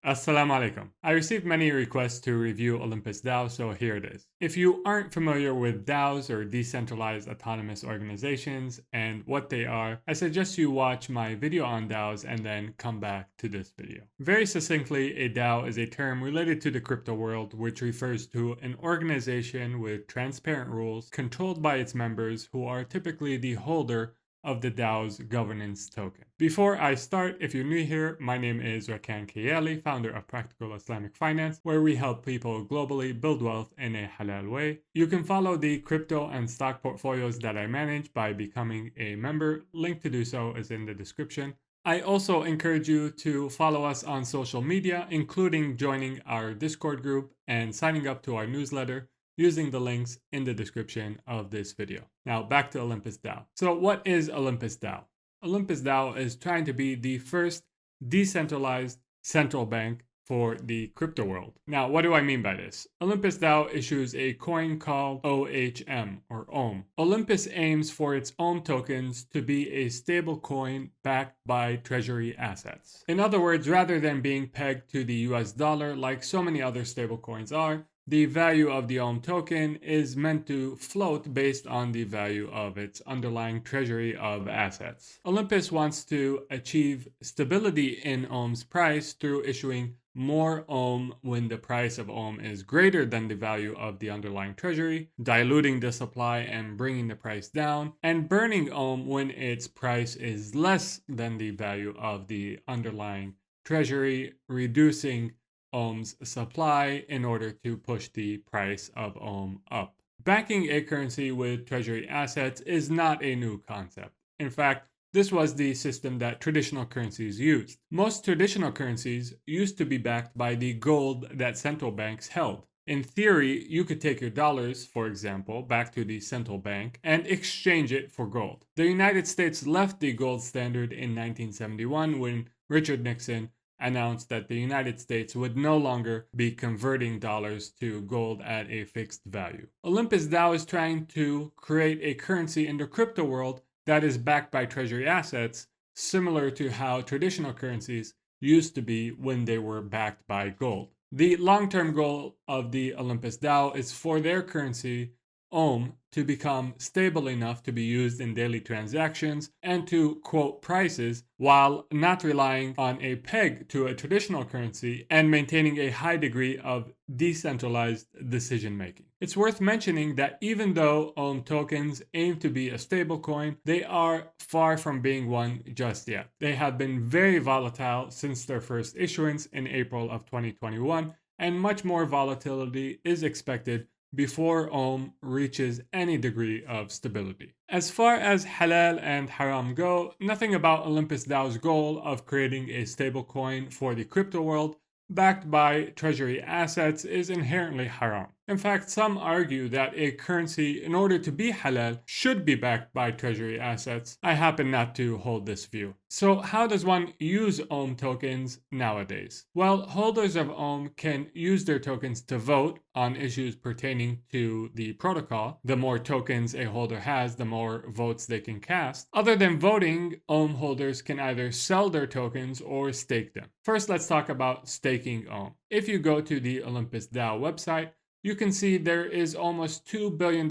Assalamu alaikum. I received many requests to review Olympus DAO, so here it is. If you aren't familiar with DAOs or decentralized autonomous organizations and what they are, I suggest you watch my video on DAOs and then come back to this video. Very succinctly, a DAO is a term related to the crypto world which refers to an organization with transparent rules controlled by its members who are typically the holder of the DAO's governance token. Before I start, if you're new here, my name is Rakan Kayali, founder of Practical Islamic Finance, where we help people globally build wealth in a halal way. You can follow the crypto and stock portfolios that I manage by becoming a member. Link to do so is in the description. I also encourage you to follow us on social media, including joining our Discord group and signing up to our newsletter, using the links in the description of this video. Now back to Olympus DAO. So what is Olympus DAO? Olympus DAO is trying to be the first decentralized central bank for the crypto world. Now, what do I mean by this? Olympus DAO issues a coin called OHM or OHM. Olympus aims for its OHM tokens to be a stable coin backed by Treasury assets. In other words, rather than being pegged to the US dollar like so many other stable coins are, the value of the OHM token is meant to float based on the value of its underlying treasury of assets. Olympus wants to achieve stability in OHM's price through issuing more OHM when the price of OHM is greater than the value of the underlying treasury, diluting the supply and bringing the price down, and burning OHM when its price is less than the value of the underlying treasury, reducing OHM's supply in order to push the price of OHM up. Backing a currency with treasury assets is not a new concept. In fact, this was the system that traditional currencies used. Most traditional currencies used to be backed by the gold that central banks held. In theory, you could take your dollars, for example, back to the central bank and exchange it for gold. The United States left the gold standard in 1971 when Richard Nixon announced that the United States would no longer be converting dollars to gold at a fixed value. Olympus DAO is trying to create a currency in the crypto world that is backed by treasury assets, similar to how traditional currencies used to be when they were backed by gold. The long-term goal of the Olympus DAO is for their currency, OHM, to become stable enough to be used in daily transactions and to quote prices while not relying on a peg to a traditional currency and maintaining a high degree of decentralized decision making. It's worth mentioning that even though OHM tokens aim to be a stablecoin, they are far from being one just yet. They have been very volatile since their first issuance in April of 2021, and much more volatility is expected before OHM reaches any degree of stability. As far as halal and haram go, nothing about Olympus DAO's goal of creating a stablecoin for the crypto world backed by treasury assets is inherently haram. In fact, some argue that a currency, in order to be halal, should be backed by treasury assets. I happen not to hold this view. So how does one use OHM tokens nowadays? Well, holders of OHM can use their tokens to vote on issues pertaining to the protocol. The more tokens a holder has, the more votes they can cast. Other than voting, OHM holders can either sell their tokens or stake them. First, let's talk about staking OHM. If you go to the Olympus DAO website, you can see there is almost $2 billion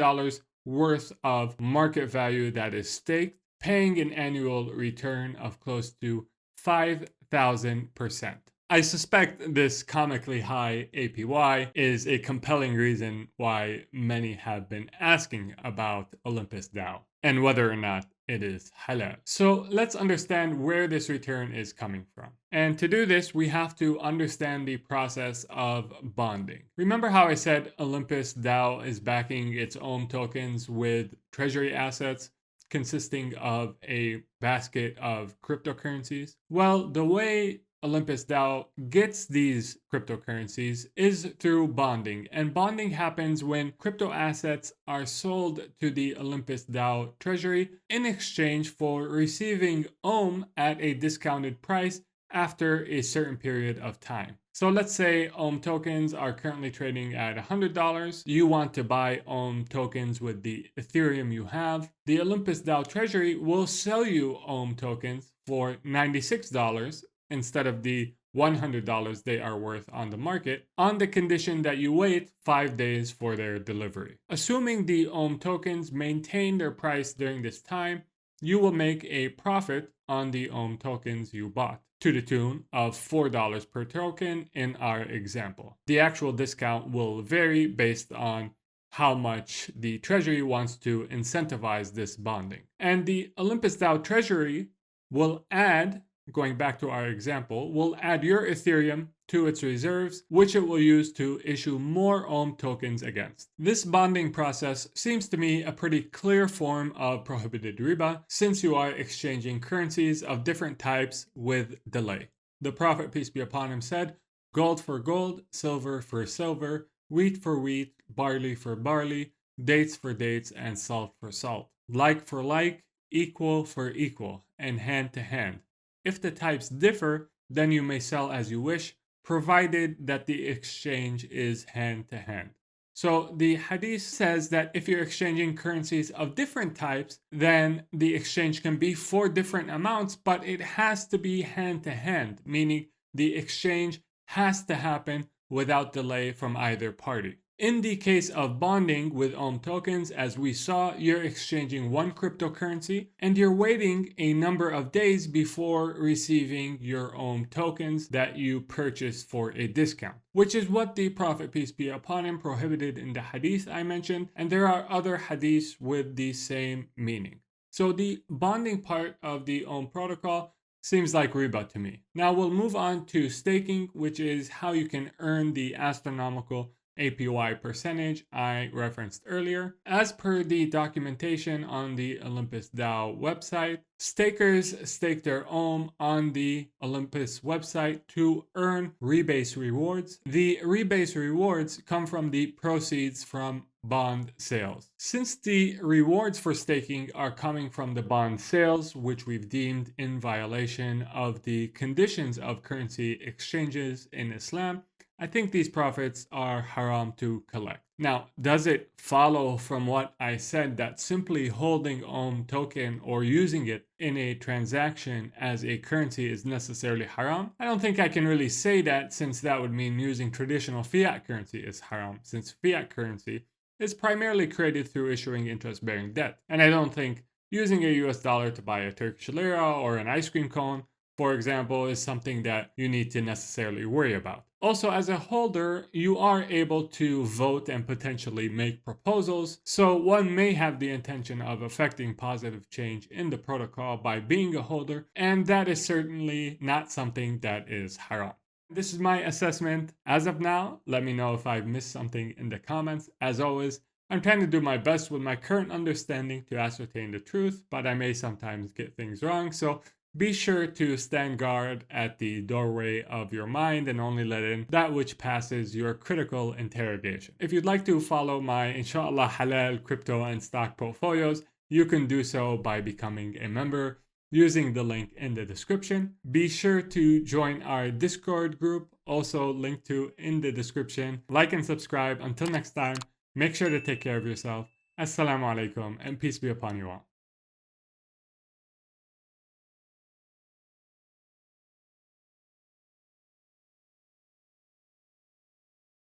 worth of market value that is staked, paying an annual return of close to 5,000%. I suspect this comically high APY is a compelling reason why many have been asking about Olympus DAO and whether or not it is halal. So let's understand where this return is coming from. And to do this, we have to understand the process of bonding. Remember how I said Olympus DAO is backing its OHM tokens with treasury assets consisting of a basket of cryptocurrencies? Well, the way Olympus DAO gets these cryptocurrencies is through bonding, and bonding happens when crypto assets are sold to the Olympus DAO treasury in exchange for receiving OHM at a discounted price after a certain period of time. So let's say OHM tokens are currently trading at $100. You want to buy OHM tokens with the Ethereum you have. The Olympus DAO treasury will sell you OHM tokens for $96 instead of the $100 they are worth on the market, on the condition that you wait 5 days for their delivery. Assuming the OHM tokens maintain their price during this time, you will make a profit on the OHM tokens you bought, to the tune of $4 per token in our example. The actual discount will vary based on how much the Treasury wants to incentivize this bonding. And the Olympus DAO Treasury will add, going back to our example, will add your Ethereum to its reserves, which it will use to issue more OHM tokens against. This bonding process seems to me a pretty clear form of prohibited riba, since you are exchanging currencies of different types with delay. The Prophet, peace be upon him, said, "Gold for gold, silver for silver, wheat for wheat, barley for barley, dates for dates, and salt for salt. Like for like, equal for equal, and hand to hand. If the types differ, then you may sell as you wish, provided that the exchange is hand to hand." So the hadith says that if you're exchanging currencies of different types, then the exchange can be for different amounts, but it has to be hand to hand, meaning the exchange has to happen without delay from either party. In the case of bonding with OHM tokens, as we saw, you're exchanging one cryptocurrency and you're waiting a number of days before receiving your OHM tokens that you purchased for a discount, which is what the Prophet, peace be upon him, prohibited in the hadith I mentioned, and there are other hadiths with the same meaning. So the bonding part of the OHM protocol seems like riba to me. Now we'll move on to staking, which is how you can earn the astronomical APY percentage I referenced earlier. As per the documentation on the Olympus DAO website, stakers stake their OHM on the Olympus website to earn rebase rewards. The rebase rewards come from the proceeds from bond sales. Since the rewards for staking are coming from the bond sales, which we've deemed in violation of the conditions of currency exchanges in Islam, I think these profits are haram to collect. Now, does it follow from what I said that simply holding OHM token or using it in a transaction as a currency is necessarily haram? I don't think I can really say that, since that would mean using traditional fiat currency is haram, since fiat currency is primarily created through issuing interest-bearing debt. And I don't think using a US dollar to buy a Turkish lira or an ice cream cone, for example, is something that you need to necessarily worry about. Also, as a holder, you are able to vote and potentially make proposals, so one may have the intention of affecting positive change in the protocol by being a holder, and that is certainly not something that is haram. This is my assessment as of now. Let me know if I've missed something in the comments. As always, I'm trying to do my best with my current understanding to ascertain the truth, but I may sometimes get things wrong, so be sure to stand guard at the doorway of your mind and only let in that which passes your critical interrogation. If you'd like to follow my inshallah halal crypto and stock portfolios, you can do so by becoming a member using the link in the description. Be sure to join our Discord group, also linked to in the description. Like and subscribe. Until next time, make sure to take care of yourself. Assalamu alaikum and peace be upon you all.